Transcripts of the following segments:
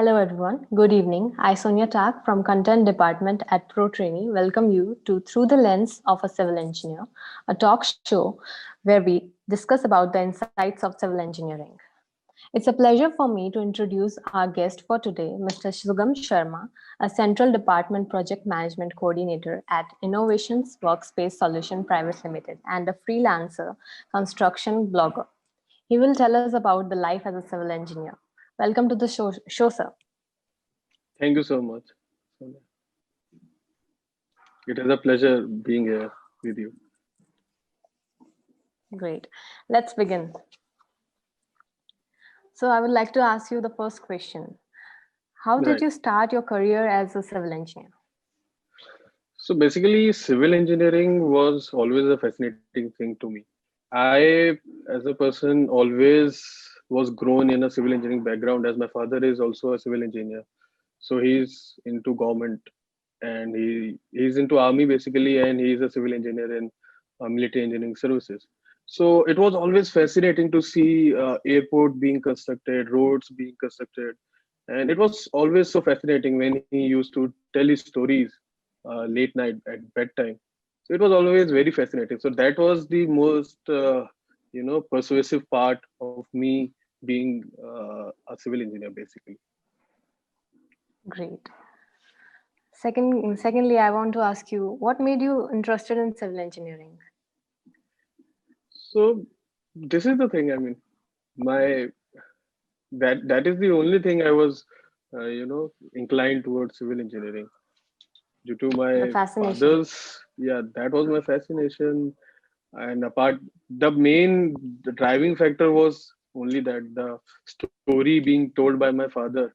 Hello everyone. Good evening. I, Sonia Tak from Content Department at ProTrainee, welcome you to Through the Lens of a Civil Engineer, a talk show where we discuss about the insights of civil engineering. It's a pleasure for me to introduce our guest for today, Mr. Sugam Sharma, a Central Department Project Management Coordinator at Innovations Workspace Solution Private Limited and a freelancer construction blogger. He will tell us about the life as a civil engineer. Welcome to the show sir. Thank you so much. Sonia. It is a pleasure being here with you. Great. Let's begin. So I would like to ask you the first question. How did Right. you start your career as a civil engineer? So basically, civil engineering was always a fascinating thing to me. I, as a person, always was grown in a civil engineering background, as my father is also a civil engineer. So he's into government and he's into army basically, and he's a civil engineer in military engineering services. So it was always fascinating to see airport being constructed, roads being constructed, and it was always so fascinating when he used to tell his stories late night at bedtime. So it was always very fascinating. So that was the most persuasive part of me being a civil engineer basically. Great. Secondly, I want to ask you, what made you interested in civil engineering? So this is the thing. I mean, my that is the only thing I was, inclined towards civil engineering due to The my fascination. father's. Yeah, that was my fascination. And apart, the driving factor was only that the story being told by my father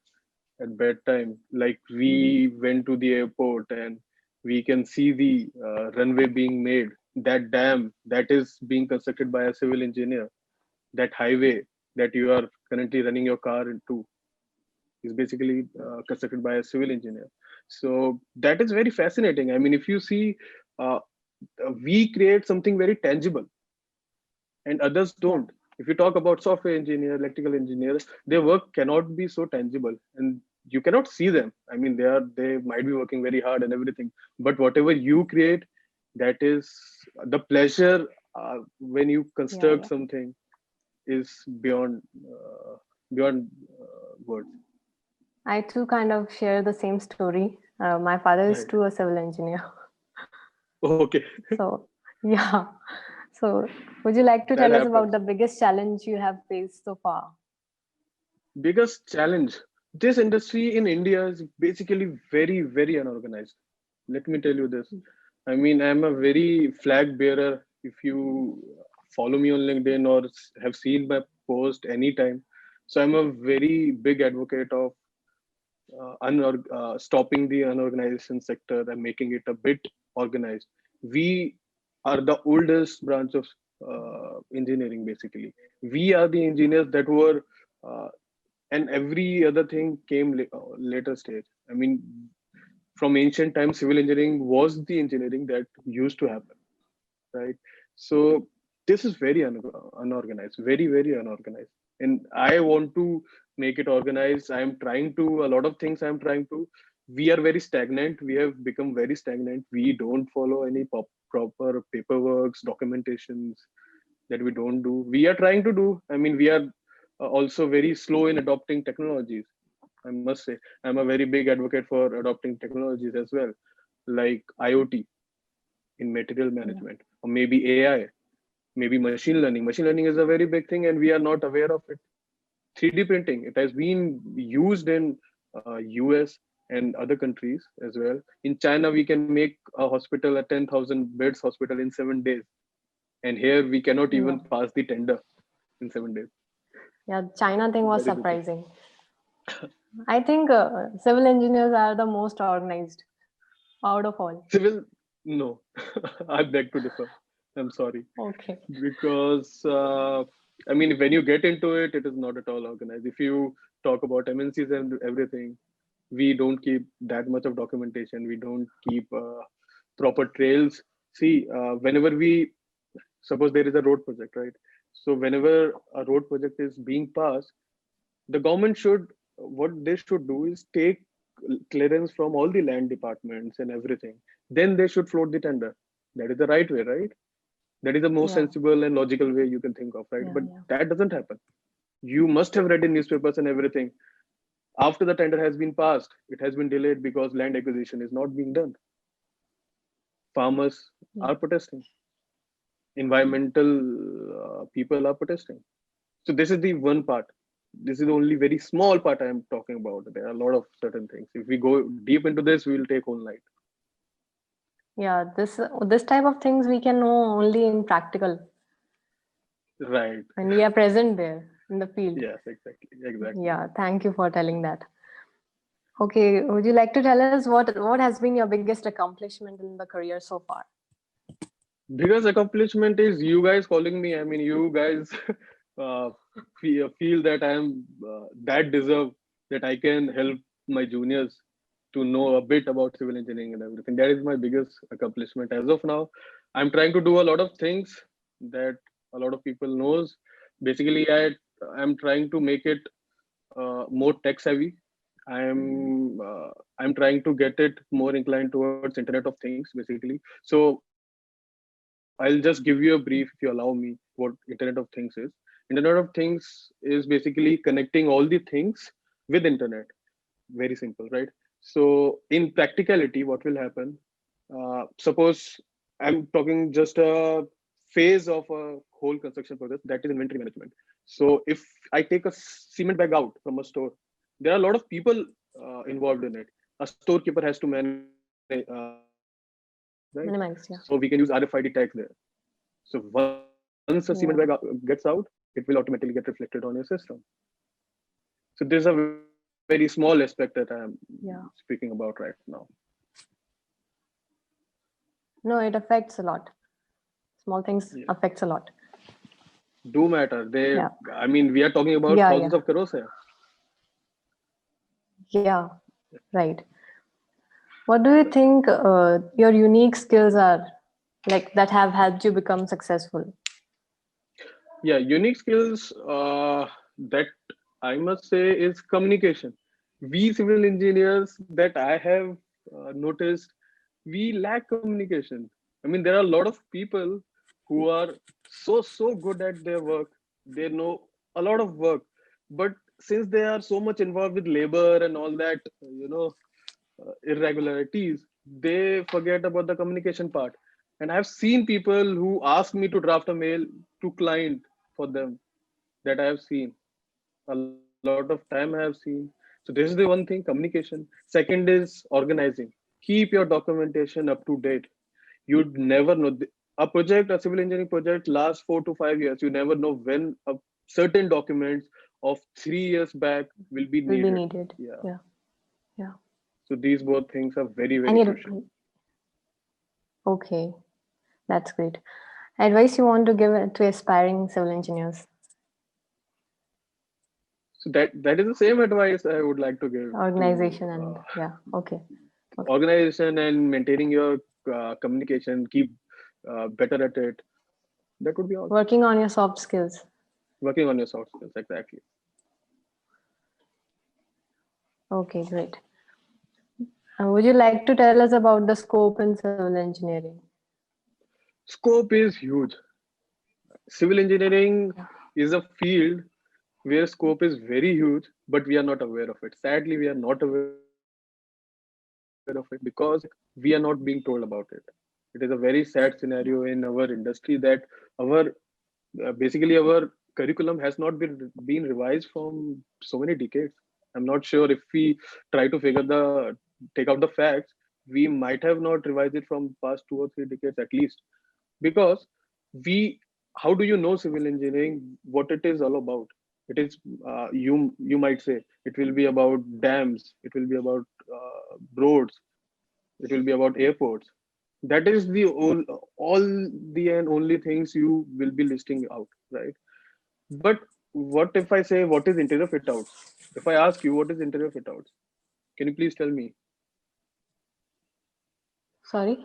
at bedtime. Like we went to the airport and we can see the runway being made. That dam that is being constructed by a civil engineer. That highway that you are currently running your car into is basically constructed by a civil engineer. So that is very fascinating. I mean, if you see, uh, we create something very tangible and others Yeah. don't. If you talk about software engineer, electrical engineers, their work cannot be so tangible and you cannot see them. I mean, they might be working very hard and everything, but whatever you create, that is the pleasure when you Yeah, construct yeah. something is beyond words. I too kind of share the same story. My father is Right. too a civil engineer. Okay. So, yeah. So, would you like to That tell us about happens. the biggest challenge you have faced so far? Biggest challenge. This industry in India is basically very, very unorganized. Let me tell you this. I mean, I'm a very flag bearer. If you follow me on LinkedIn or have seen my post anytime, so I'm a very big advocate of stopping the unorganization sector and making it a bit organized. We are the oldest branch of engineering, basically. We are the engineers that were, and every other thing came later stage. I mean, from ancient times, civil engineering was the engineering that used to happen, right? So this is very unorganized, very, very unorganized. And I want to make it organized. I'm trying to, a lot of things I'm trying to. We are very stagnant. We have become very stagnant. We don't follow any proper paperwork, documentations that we don't do. We are trying to do. I mean, we are also very slow in adopting technologies. I must say, I'm a very big advocate for adopting technologies as well, like IoT in material Yeah. management, or maybe AI, maybe machine learning. Machine learning is a very big thing, and we are not aware of it. 3D printing, it has been used in US and other countries as well. In China, we can make a hospital, a 10,000 beds hospital in 7 days. And here we cannot Yeah. even pass the tender in 7 days. Yeah. China thing was That is the thing. surprising. I think civil engineers are the most organized out of all. Civil, no, I beg to differ. I'm sorry. Okay. Because I mean, when you get into it, it is not at all organized. If you talk about MNCs and everything, we don't keep that much of documentation. We don't keep proper trails. See, whenever we suppose there is a road project, right? So whenever a road project is being passed, the government should what they should do is take clearance from all the land departments and everything. Then they should float the tender. That is the right way, right? That is the most Yeah, sensible and logical way you can think of, right? yeah, But yeah. that doesn't happen. You must have read in newspapers and everything. After the tender has been passed, it has been delayed because land acquisition is not being done. Farmers Yeah, are protesting. yeah. Environmental people are protesting. So this is the one part. This is the only very small part I am talking about. There are a lot of certain things. If we go deep into this, we will take whole night. Yeah, this type of things we can know only in practical Right. when we are present there in the field. Yes, exactly. Exactly. Yeah, thank you for telling that. Okay, would you like to tell us what has been your biggest accomplishment in the career so far? Biggest accomplishment is you guys calling me. I mean, you guys uh, feel that I am that deserve that I can help my juniors to know a bit about civil engineering and everything. That is my biggest accomplishment as of now. I'm trying to do a lot of things that a lot of people knows. Basically, I'm trying to make it more tech savvy. Mhm. I'm trying to get it more inclined towards Internet of Things, basically. So I'll just give you a brief, if you allow me, what Internet of Things is. Internet of Things is basically connecting all the things with Internet. Very simple, right? So in practicality, what will happen? Suppose I'm talking just a phase of a whole construction process, that is inventory management. So if I take a cement bag out from a store, there are a lot of people involved in it. A storekeeper has to manage, right? So we can use Minimize, yeah. RFID tags there. So once a cement bag gets out, Yeah, it will automatically get reflected on your system. So there's a very small aspect that I'm speaking about yeah. right now. No, it affects a lot. Small things Yeah, affects a lot. do matter. They, Yeah, I mean, we are talking about yeah, thousands yeah, of crores here. yeah. Right. What do you think your unique skills are like that have helped you become successful? Yeah, unique skills that I must say is communication. We civil engineers that I have noticed, we lack communication. I mean, there are a lot of people who are so good at their work. They know a lot of work, but since they are so much involved with labor and all that, irregularities, they forget about the communication part. And I've seen people who ask me to draft a mail to client for them, that I have seen. A lot of time I have seen. So this is the one thing, communication. Second is organizing. Keep your documentation up to date. You'd never know. A project, a civil engineering project lasts 4 to 5 years. You never know when a certain documents of 3 years back will be Will be needed. needed. Yeah. Yeah, yeah. So these both things are very, I very need. crucial. Okay, that's great. Advice you want to give it to aspiring civil engineers? So that is the same advice I would like to give to Organization and yeah. Okay, okay. organization and maintaining your communication. Keep better at it. That would be all. Working on your soft skills. Working on your soft skills, exactly. Okay, great. Would you like to tell us about the scope in civil engineering? Scope is huge. Civil engineering Yeah. is a field where scope is very huge, but we are not aware of it. Sadly, we are not aware of it because we are not being told about it. It is a very sad scenario in our industry that our basically our curriculum has not been revised from so many decades. I'm not sure if we try to take out the facts, we might have not revised it from past 2 or 3 decades at least. Because we how do you know civil engineering what it is all about? It is you might say it will be about dams, it will be about roads, it will be about airports. That is the all the and only things you will be listing out, right? But what if I say what is interior fit outs? If I ask you what is interior fit outs, can you please tell me Sorry?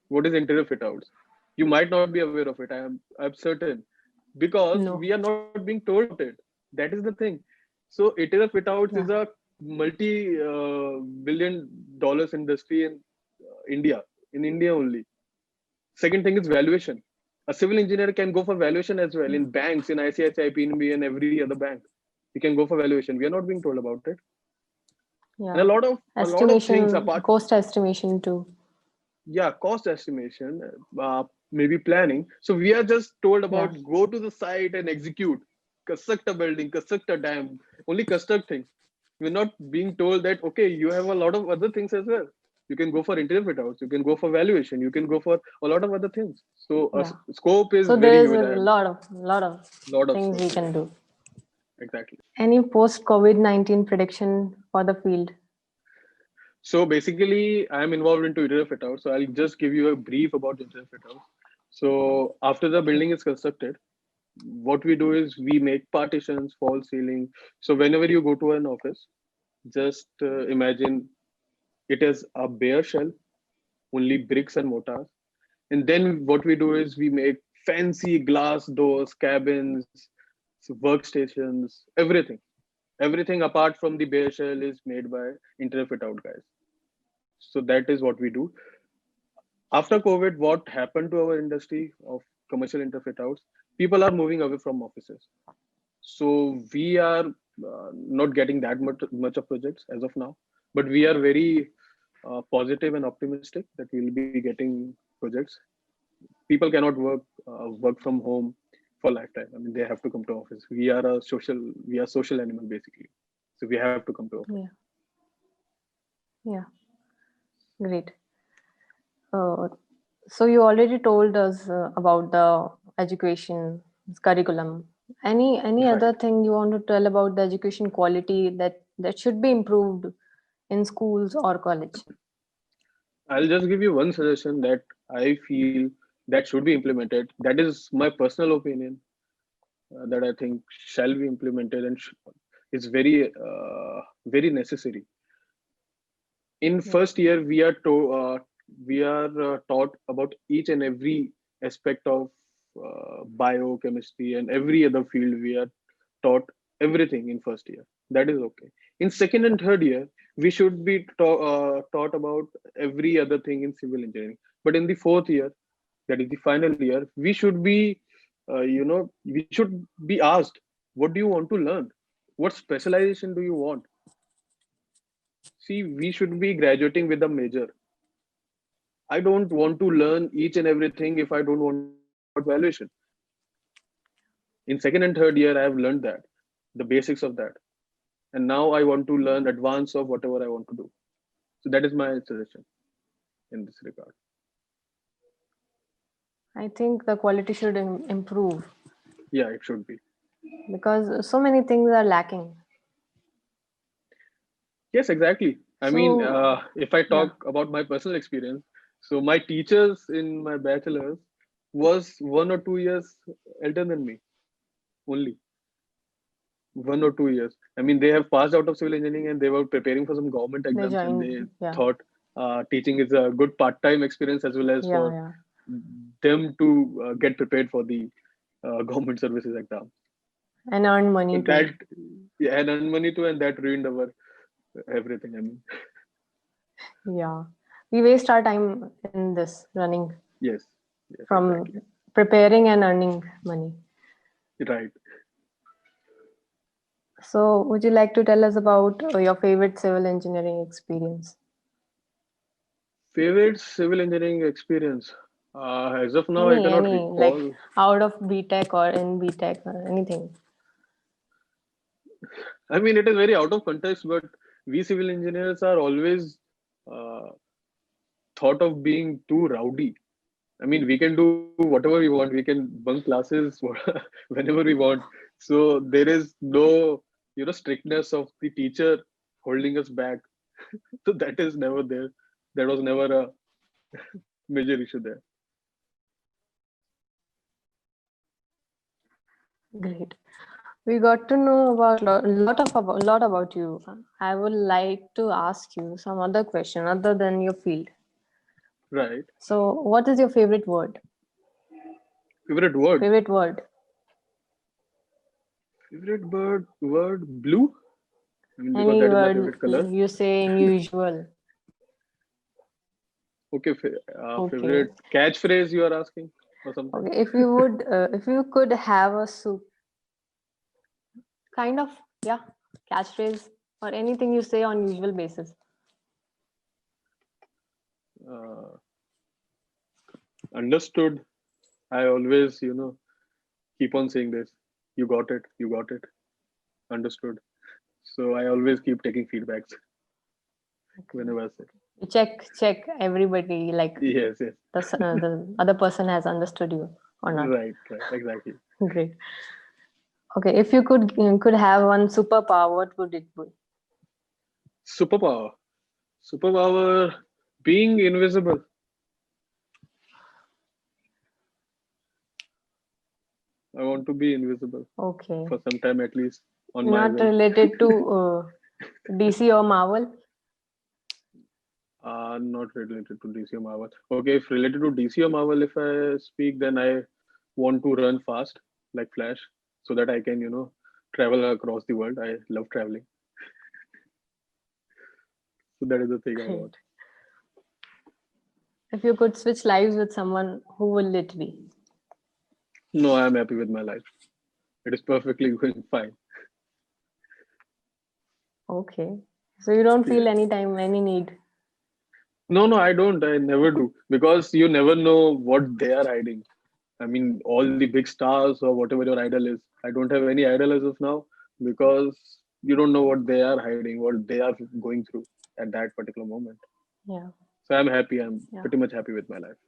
what is interior fit outs? You might not be aware of it. I'm certain, because No. we are not being told about it. That is the thing. So interior fit outs Yeah. is a multi-billion dollars industry in India only. Second thing is valuation. A civil engineer can go for valuation as well in banks, in ICICI, PNB, and every other bank. He can go for valuation. We are not being told about it. And Yeah. a lot of things Estimation, apart. cost estimation too. Yeah, cost estimation, maybe planning. So we are just told Yeah. about go to the site and execute, construct a building, construct a dam, only construct things. We're not being told that okay, you have a lot of other things as well. You can go for interior fit outs, you can go for valuation, you can go for a lot of other things. So Yeah. scope is So there very is a huge. I have lot of lot of things scope. we Yeah, can do. exactly. Any post COVID-19 prediction for the field? So basically, I'm involved into interior fit out. So I'll just give you a brief about interior fit out. So after the building is constructed, what we do is we make partitions, false ceiling. So whenever you go to an office, just imagine it is a bare shell, only bricks and mortars. And then what we do is we make fancy glass doors, cabins, workstations, everything. Everything apart from the bare shell is made by interior fit out guys. So that is what we do. After COVID, what happened to our industry of commercial interior fit outs? People are moving away from offices. So we are not getting that much of projects as of now, but we are very positive and optimistic that we'll be getting projects. People cannot work from home for lifetime. I mean, they have to come to office. We are social animal basically, so we have to come to office. Yeah. Yeah. Great. Uh, so you already told us about the education curriculum. Any Right. other thing you want to tell about the education quality that should be improved in schools or college? I'll just give you one suggestion that I feel that should be implemented. That is my personal opinion that I think shall be implemented and is very necessary. In Yeah. first year, we are taught about each and every aspect of biochemistry and every other field. We are taught everything in first year. That is okay. In second and third year, we should be taught about every other thing in civil engineering. But in the fourth year, that is the final year, we should be, we should be asked, what do you want to learn? What specialization do you want? See, we should be graduating with a major. I don't want to learn each and everything if I don't want to learn about valuation. In second and third year, I have learned that, the basics of that. And now I want to learn advance of whatever I want to do. So that is my suggestion in this regard. I think the quality should improve Yeah, it should be. because so many things are lacking. Yes, exactly. I mean, So if I yeah, talk about my personal experience, so my teachers in my bachelor's was 1 or 2 years elder than me, only 1 or 2 years. I mean, they have passed out of civil engineering and they were preparing for some government they exams, and they joined. Yeah, thought teaching is a good part-time experience as well as yeah, for yeah, them to get prepared for the government services exam. and earn money But too. that, yeah, and earn money too, and that ruined our everything. I mean, Yeah, we waste our time in this running yes, yes, from exactly, preparing and earning money. right. So, would you like to tell us about your favorite civil engineering experience? Favorite civil engineering experience. As of now, I cannot Any like recall. out of BTech or in BTech or anything? I mean, it is very out of context, but we civil engineers are always uh, thought of being too rowdy. I mean, we can do whatever we want. We can bunk classes whenever we want. So there is no, strictness of the teacher holding us back. So that is never there. That was never a major issue there. Great. We got to know about lot about you. I would like to ask you some other question other than your field. Right. So, what is your favorite word? Favorite word. Favorite word? Favorite bird word blue. I mean, because Any that is my word favorite color. you say in usual. Okay, Okay. favorite catchphrase you are asking or something. Okay. If you could have a soup, kind of, yeah, catchphrase or anything you say on usual basis. Uh, Understood. I always, keep on saying this. You got it. You got it. Understood. So I always keep taking feedbacks Okay. whenever I say. You check everybody like Yes, yes. the other person has understood you or not. Right, right, exactly. Great. Okay. If you could have one superpower, what would it be? Superpower. Superpower being invisible. I want to be invisible Okay. for some time at least on my Not will. related to DC or Marvel. Not related to DC or Marvel. Okay, if related to DC or Marvel, if I speak, then I want to run fast like Flash so that I can, travel across the world. I love traveling. So that is the thing I want. Great. If you could switch lives with someone, who will it be? No, I'm happy with my life. It is perfectly going fine. Okay. So you don't feel Yeah. any time, any need. No, no, I don't. I never do because you never know what they are hiding. I mean, all the big stars or whatever your idol is. I don't have any idol as of now because you don't know what they are hiding, what they are going through at that particular moment. Yeah. So I'm happy. I'm Yeah. pretty much happy with my life.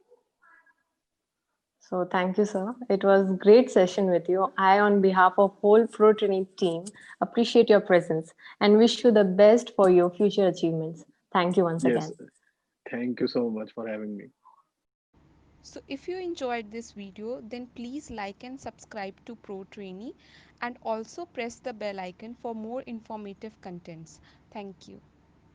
So thank you, sir. It was great session with you. I, on behalf of whole Pro Training team, appreciate your presence and wish you the best for your future achievements. Thank you once Yes. again. Thank you so much for having me. So if you enjoyed this video, then please like and subscribe to Pro Trainee and also press the bell icon for more informative contents. Thank you.